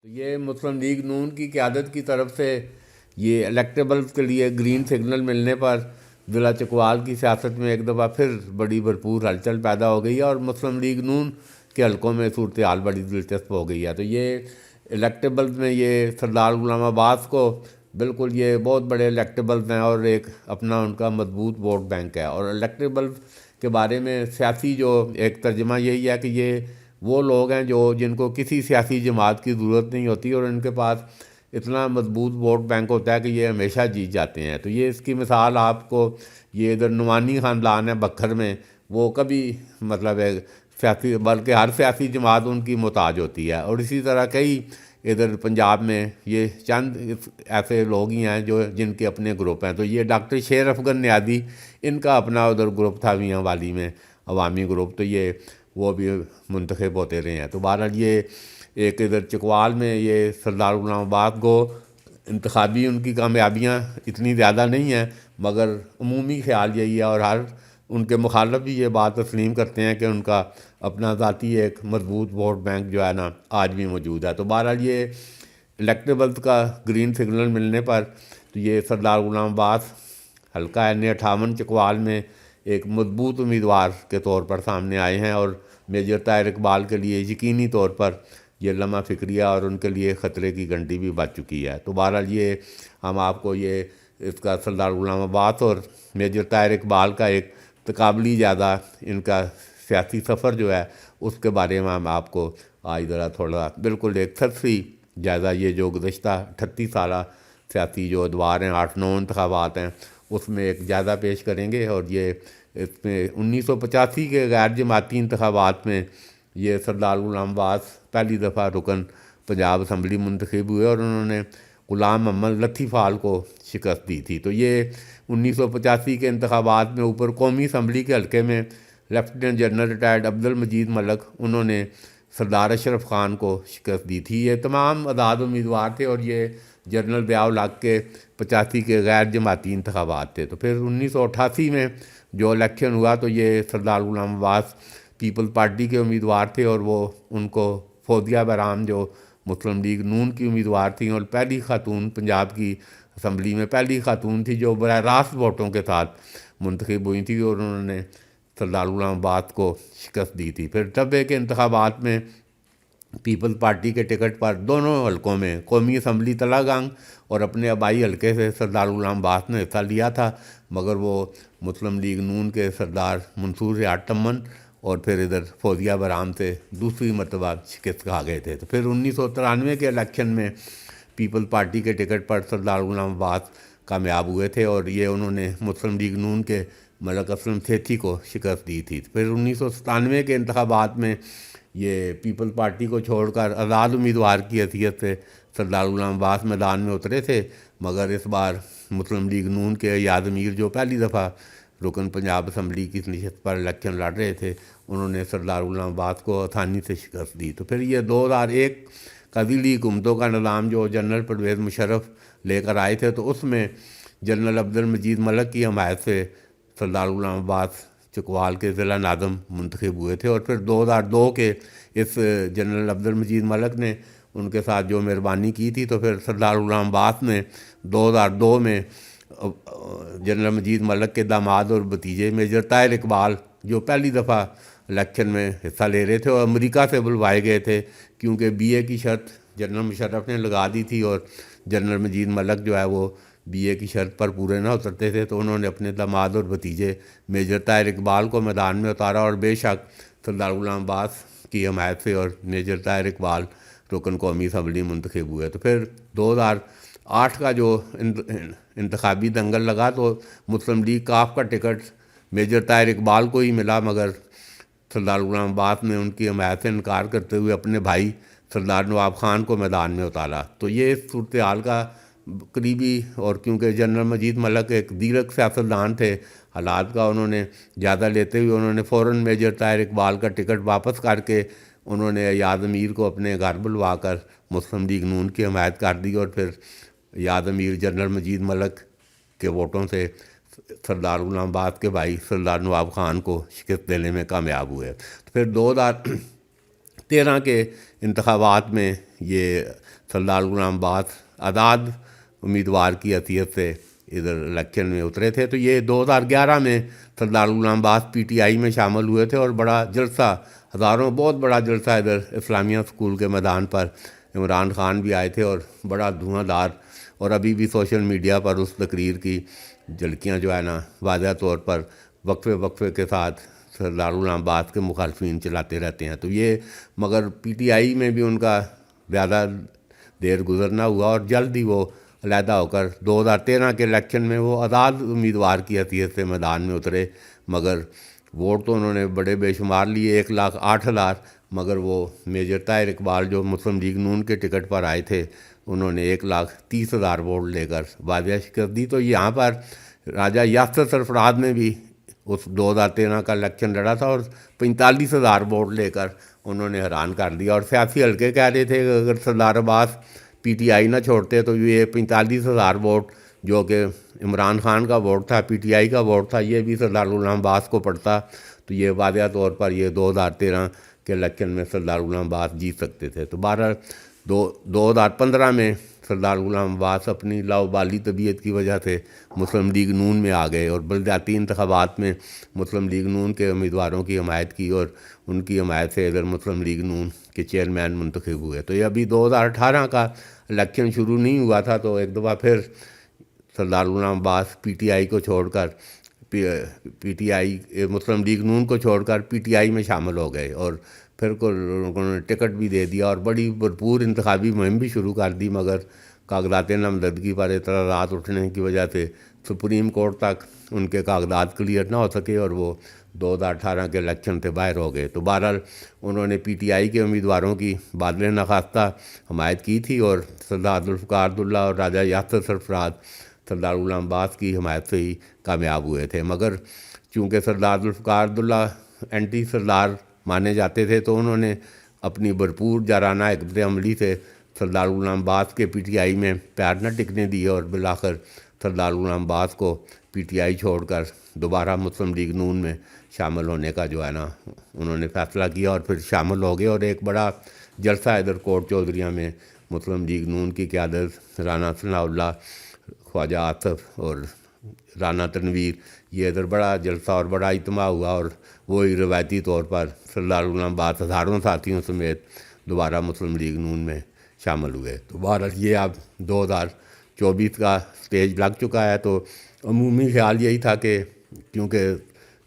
تو یہ مسلم لیگ نون کی قیادت کی طرف سے یہ الیکٹیبلز کے لیے گرین سگنل ملنے پر ضلع چکوال کی سیاست میں ایک دفعہ پھر بڑی بھرپور ہلچل پیدا ہو گئی ہے، اور مسلم لیگ نون کے حلقوں میں صورتحال بڑی دلچسپ ہو گئی ہے۔ تو یہ الیکٹیبلز میں یہ سردار غلام عباس کو بالکل یہ بہت بڑے الیکٹیبلز ہیں، اور ایک اپنا ان کا مضبوط ووٹ بینک ہے۔ اور الیکٹیبلز کے بارے میں سیاسی جو ایک ترجمہ یہی ہے کہ یہ وہ لوگ ہیں جن کو کسی سیاسی جماعت کی ضرورت نہیں ہوتی، اور ان کے پاس اتنا مضبوط ووٹ بینک ہوتا ہے کہ یہ ہمیشہ جیت جاتے ہیں۔ تو یہ اس کی مثال آپ کو یہ ادھر نعمانی خاندان ہے بکھر میں، وہ کبھی مطلب ہے سیاسی، بلکہ ہر سیاسی جماعت ان کی محتاج ہوتی ہے۔ اور اسی طرح کئی ادھر پنجاب میں یہ چند ایسے لوگ ہی ہیں جن کے اپنے گروپ ہیں۔ تو یہ ڈاکٹر شیر افغان نیازی، ان کا اپنا ادھر گروپ تھا میاں والی میں، عوامی گروپ، تو یہ وہ بھی منتخب ہوتے رہے ہیں۔ تو بہرحال یہ ایک ادھر چکوال میں یہ سردار غلام عباس کو انتخابی ان کی کامیابیاں اتنی زیادہ نہیں ہیں، مگر عمومی خیال یہی ہے، اور ہر ان کے مخالف بھی یہ بات تسلیم کرتے ہیں کہ ان کا اپنا ذاتی ایک مضبوط ووٹ بینک جو ہے نا آج بھی موجود ہے۔ تو بہرحال یہ الیکٹیبلز کا گرین سگنل ملنے پر تو یہ سردار غلام عباس حلقہ N58 چکوال میں ایک مضبوط امیدوار کے طور پر سامنے آئے ہیں، اور میجر طاہر اقبال کے لیے یقینی طور پر یہ لمحہ فکریہ اور ان کے لیے خطرے کی گھنٹی بھی بج چکی ہے۔ تو بہرحال یہ ہم آپ کو یہ اس کا سردار غلام عباس اور میجر طاہر اقبال کا ایک تقابلی جائزہ ان کا سیاسی سفر جو ہے اس کے بارے میں ہم آپ کو آج ذرا تھوڑا بالکل ایک سطحی جائزہ، یہ جو گزشتہ 38 سالہ سیاسی جو ادوار ہیں، 8-9 انتخابات ہیں، اس میں ایک جائزہ پیش کریں گے۔ اور یہ اس میں 1985 کے غیر جماعتی انتخابات میں یہ سردار غلام عباس پہلی دفعہ رکن پنجاب اسمبلی منتخب ہوئے، اور انہوں نے غلام محمد لطھی فال کو شکست دی تھی۔ تو یہ 1985 کے انتخابات میں اوپر قومی اسمبلی کے حلقے میں lieutenant general retired Abdul Majeed ملک، انہوں نے سردار اشرف خان کو شکست دی تھی۔ یہ تمام آزاد امیدوار تھے، اور یہ جنرل ضیاء الحق کے 85 کے غیر جماعتی انتخابات تھے۔ تو پھر 1988 میں جو الیکشن ہوا تو یہ سردار غلام عباس پیپل پارٹی کے امیدوار تھے، اور وہ ان کو فوزیہ بہرام جو مسلم لیگ نون کی امیدوار تھیں، اور پہلی خاتون پنجاب کی اسمبلی میں پہلی خاتون تھی جو براہ راست ووٹوں کے ساتھ منتخب ہوئی تھی، اور انہوں نے سردار غلام عباس کو شکست دی تھی۔ پھر ڈبے کے انتخابات میں پیپل پارٹی کے ٹکٹ پر دونوں حلقوں میں قومی اسمبلی تلہ گنگ اور اپنے آبائی حلقے سے سردار غلام عباس نے حصہ لیا تھا، مگر وہ مسلم لیگ نون کے سردار منصور ریاض ٹمن اور پھر ادھر فوزیہ بہرام سے دوسری مرتبہ شکست کھا گئے تھے۔ تو پھر 1993 کے الیکشن میں پیپل پارٹی کے ٹکٹ پر سردار غلام عباس کامیاب ہوئے تھے، اور یہ انہوں نے مسلم لیگ نون کے ملک اسلم سیٹھی کو شکست دی تھی۔ پھر 1997 کے انتخابات میں یہ پیپل پارٹی کو چھوڑ کر آزاد امیدوار کی حیثیت سے سردار غلام عباس میدان میں اترے تھے، مگر اس بار مسلم لیگ نون کے ایاز امیر جو پہلی دفعہ رکن پنجاب اسمبلی کی نشست پر الیکشن لڑ رہے تھے، انہوں نے سردار غلام عباس کو آسانی سے شکست دی۔ تو پھر یہ 2001 کا ذیلی حکومتوں کا نظام جو جنرل پرویز مشرف لے کر آئے تھے، تو اس میں جنرل عبد المجید ملک کی حمایت سے سردار غلام عباس چکوال کے ضلع ناظم منتخب ہوئے تھے، اور پھر 2002 کے اس جنرل عبد المجید ملک نے ان کے ساتھ جو مہربانی کی تھی، تو پھر سردار غلام عباس نے 2002 میں جنرل مجید ملک کے داماد اور بھتیجے میجر طاہر اقبال جو پہلی دفعہ الیکشن میں حصہ لے رہے تھے اور امریکہ سے بلوائے گئے تھے، کیونکہ بی اے کی شرط جنرل مشرف نے لگا دی تھی، اور جنرل مجید ملک جو ہے وہ بی اے کی شرط پر پورے نہ اترتے تھے، تو انہوں نے اپنے داماد اور بھتیجے میجر طاہر اقبال کو میدان میں اتارا، اور بے شک سردار غلام عباس کی حمایت سے اور میجر طاہر اقبال رکن قومی اسمبلی منتخب ہوئے۔ تو پھر 2008 کا جو انتخابی دنگل لگا تو مسلم لیگ کاف کا ٹکٹ میجر طاہر اقبال کو ہی ملا، مگر سردار غلام عباس نے ان کی حمایت سے انکار کرتے ہوئے اپنے بھائی سردار نواب خان کو میدان میں اتارا۔ تو یہ صورتحال کا قریبی، اور کیونکہ جنرل مجید ملک ایک دیرک سیاستدان تھے، حالات کا انہوں نے جائزہ لیتے ہوئے انہوں نے فوراً میجر طاہر اقبال کا ٹکٹ واپس کر کے انہوں نے ایاز امیر کو اپنے گھر بلوا کر مسلم لیگ نون کی حمایت کر دی، اور پھر ایاز امیر جنرل مجید ملک کے ووٹوں سے سردار غلام عباس کے بھائی سردار نواب خان کو شکست دینے میں کامیاب ہوئے۔ تو پھر 13 کے انتخابات میں یہ سردار غلام عباس آزاد امیدوار کی حیثیت سے ادھر الیکشن میں اترے تھے. تو یہ 2011 میں سردار Ghulam Abbas P T I میں شامل ہوئے تھے اور بڑا جلسہ، ہزاروں، بہت بڑا جلسہ ادھر اسلامیہ اسکول کے میدان پر عمران خان بھی آئے تھے اور بڑا دھواں دار. اور ابھی بھی سوشل میڈیا پر اس تقریر کی جھلکیاں جو ہے نا واضح طور پر وقفے کے ساتھ سردار غلام عباس کے مخالفین چلاتے رہتے ہیں. تو یہ مگر پی ٹی آئی میں بھی ان کا زیادہ دیر گزرنا ہوا اور جلد ہی وہ علیحدہ ہو کر 2013 کے الیکشن میں وہ آزاد امیدوار کی حیثیت سے میدان میں اترے. مگر ووٹ تو انہوں نے بڑے بے شمار لیے، 1,08,000، مگر وہ میجر طاہر اقبال جو مسلم لیگ نون کے ٹکٹ پر آئے تھے انہوں نے 1,30,000 ووٹ لے کر واضح شکست دی. تو یہاں پر راجہ یاسر سرفراز نے بھی اس 2013 کا الیکشن لڑا تھا اور 45,000 ووٹ لے کر انہوں نے حیران کر دیا. اور سیاسی حلقے کہہ رہے تھے کہ اگر سردار عباس پی ٹی آئی نہ چھوڑتے تو یہ 45,000 ووٹ جو کہ عمران خان کا ووٹ تھا، پی ٹی آئی کا ووٹ تھا، یہ بھی سردار غلام عباس کو پڑتا. تو یہ واضح طور پر یہ 2013 کے الیکشن میں سردار غلام عباس جیت سکتے تھے. تو 2015 میں سردار غلام عباس اپنی لاؤبالی طبیعت کی وجہ سے مسلم لیگ نون میں آ گئے اور بلدیاتی انتخابات میں مسلم لیگ نون کے امیدواروں کی حمایت کی اور ان کی حمایت سے ادھر مسلم لیگ نون کے چیئرمین منتخب ہوئے. تو یہ ابھی 2018 کا الیکشن شروع نہیں ہوا تھا تو ایک دفعہ پھر سردار Ghulam Abbas P T I کو چھوڑ کر P T I Muslim league نون کو چھوڑ کر پی ٹی آئی میں شامل ہو گئے اور پھر انہوں نے ٹکٹ بھی دے دیا اور بڑی بھرپور انتخابی مہم بھی شروع کر دی. مگر کاغذات نامزدگی پر اعتراضات اٹھنے کی وجہ سے سپریم کورٹ تک ان کے کاغذات کلیئر نہ ہو سکے اور وہ 2018 کے الیکشن سے باہر ہو گئے. تو بہرحال انہوں نے پی ٹی آئی کے امیدواروں کی بادل نخواستہ حمایت کی تھی اور سردار ذوالفقار عبداللہ اور راجہ یاسر سرفراز سردار غلام عباس کی حمایت سے ہی کامیاب ہوئے تھے. مگر چونکہ سردار ذوالفقار عبداللہ اینٹی سردار مانے جاتے تھے تو انہوں نے اپنی بھرپور جارانہ حکمت عملی سے سردار غلام عباس کے پی ٹی آئی میں پیر نہ ٹکنے دیے اور بالآخر سردار غلام عباس کو پی ٹی آئی چھوڑ کر دوبارہ مسلم لیگ نون میں شامل ہونے کا جو ہے نا انہوں نے فیصلہ کیا اور پھر شامل ہو گئے. اور ایک بڑا جلسہ ادھر کوٹ چودھریاں میں مسلم لیگ نون کی قیادت رانا ثناء اللہ، خواجہ آصف اور رانا تنویر، یہ ادھر بڑا جلسہ اور بڑا اجتماع ہوا اور وہی روایتی طور پر سردار غلام عباس ہزاروں ساتھیوں سمیت دوبارہ مسلم لیگ نون میں شامل ہوئے. تو بہرحال یہ اب 2024 کا سٹیج لگ چکا ہے. تو عمومی خیال یہی تھا کہ کیونکہ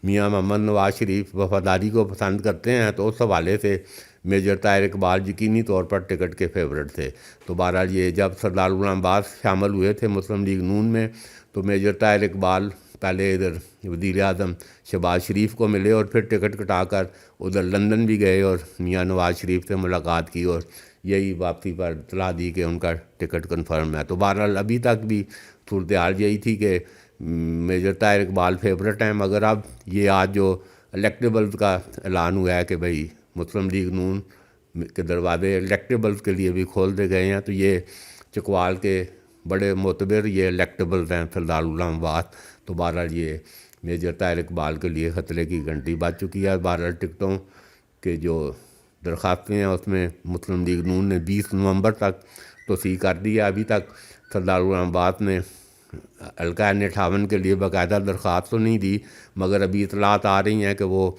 میاں محمد نواز شریف وفاداری کو پسند کرتے ہیں تو اس حوالے سے میجر طاہر اقبال یقینی طور پر ٹکٹ کے فیورٹ تھے. تو بہرحال یہ جب سردار غلام عباس شامل ہوئے تھے مسلم لیگ نون میں تو میجر طاہر اقبال پہلے ادھر وزیر اعظم شہباز شریف کو ملے اور پھر ٹکٹ کٹا کر ادھر لندن بھی گئے اور میاں نواز شریف سے ملاقات کی اور یہی واپسی پر اطلاع دی کہ ان کا ٹکٹ کنفرم ہے. تو بہرحال ابھی تک بھی صورتحال یہی تھی کہ میجر طاہر اقبال فیورٹ ہیں. مگر اب یہ آج جو الیکٹیبلز کا اعلان ہوا ہے کہ بھئی مسلم لیگ نون کے دروازے الیکٹیبلز کے لیے بھی کھول دے گئے ہیں. تو یہ چکوال کے بڑے معتبر یہ الیکٹیبلز ہیں سردار غلام عباس. تو بہرحال یہ میجر طاہر اقبال کے لیے خطرے کی گھنٹی بج چکی ہے. بہرحال ٹکٹوں کے جو درخواستیں ہیں اس میں مسلم لیگ نون نے 20 نومبر تک توسیع کر دی ہے. ابھی تک سردار غلام عباس نے حلقہ N58 کے لیے باقاعدہ درخواست تو نہیں دی مگر ابھی اطلاعات آ رہی ہیں کہ وہ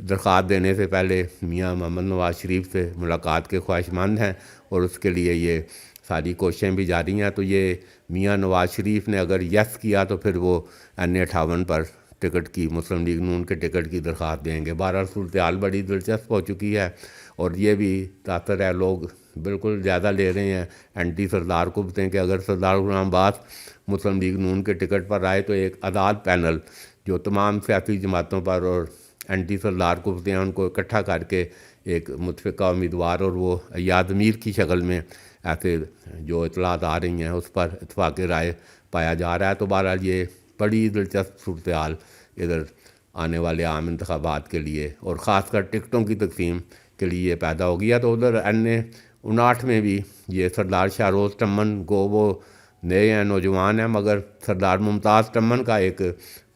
درخواست دینے سے پہلے میاں محمد نواز شریف سے ملاقات کے خواہشمند ہیں اور اس کے لیے یہ ساری کوششیں بھی جاری ہیں. تو یہ میاں نواز شریف نے اگر یس کیا تو پھر وہ N58 پر ٹکٹ کی مسلم لیگ نون کے ٹکٹ کی درخواست دیں گے. بہرحال صورتحال بڑی دلچسپ ہو چکی ہے اور یہ بھی تاثر ہے، لوگ بالکل زیادہ لے رہے ہیں اینٹی سردار کو بتیں کہ اگر سردار غلام عباس مسلم لیگ نون کے ٹکٹ پر آئے تو ایک آزاد پینل جو تمام سیاسی جماعتوں پر اور اینٹی سردار کو بتیں ان کو اکٹھا کر کے ایک متفقہ امیدوار اور وہ ایاد امیر کی شکل میں ایسے جو اطلاعات آ رہی ہیں اس پر اتفاق رائے پایا جا رہا ہے. تو بہرحال یہ بڑی دلچسپ صورتحال ادھر آنے والے عام انتخابات کے لیے اور خاص کر ٹکٹوں کی تقسیم کے لیے پیدا ہو گیا. تو ادھر N59 میں بھی یہ سردار شاہ روز ٹمن کو وہ نئے ہیں، نوجوان ہیں، مگر سردار ممتاز ٹمن کا ایک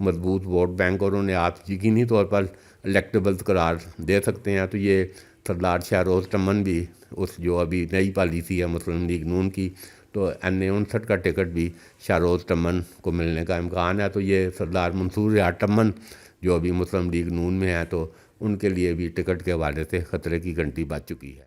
مضبوط ووٹ بینک اور انہیں آپ یقینی طور پر الیکٹیبلز قرار دے سکتے ہیں. تو یہ سردار شہروز چمن بھی اس جو ابھی نئی پالیسی ہے مسلم لیگ نون کی، تو NA 59 کا ٹکٹ بھی شہروز چمن کو ملنے کا امکان ہے۔ تو یہ سردار منصور ریاض چمن جو ابھی مسلم لیگ نون میں ہے، تو ان کے لیے بھی ٹکٹ کے حوالے سے خطرے کی گھنٹی بج چکی ہے۔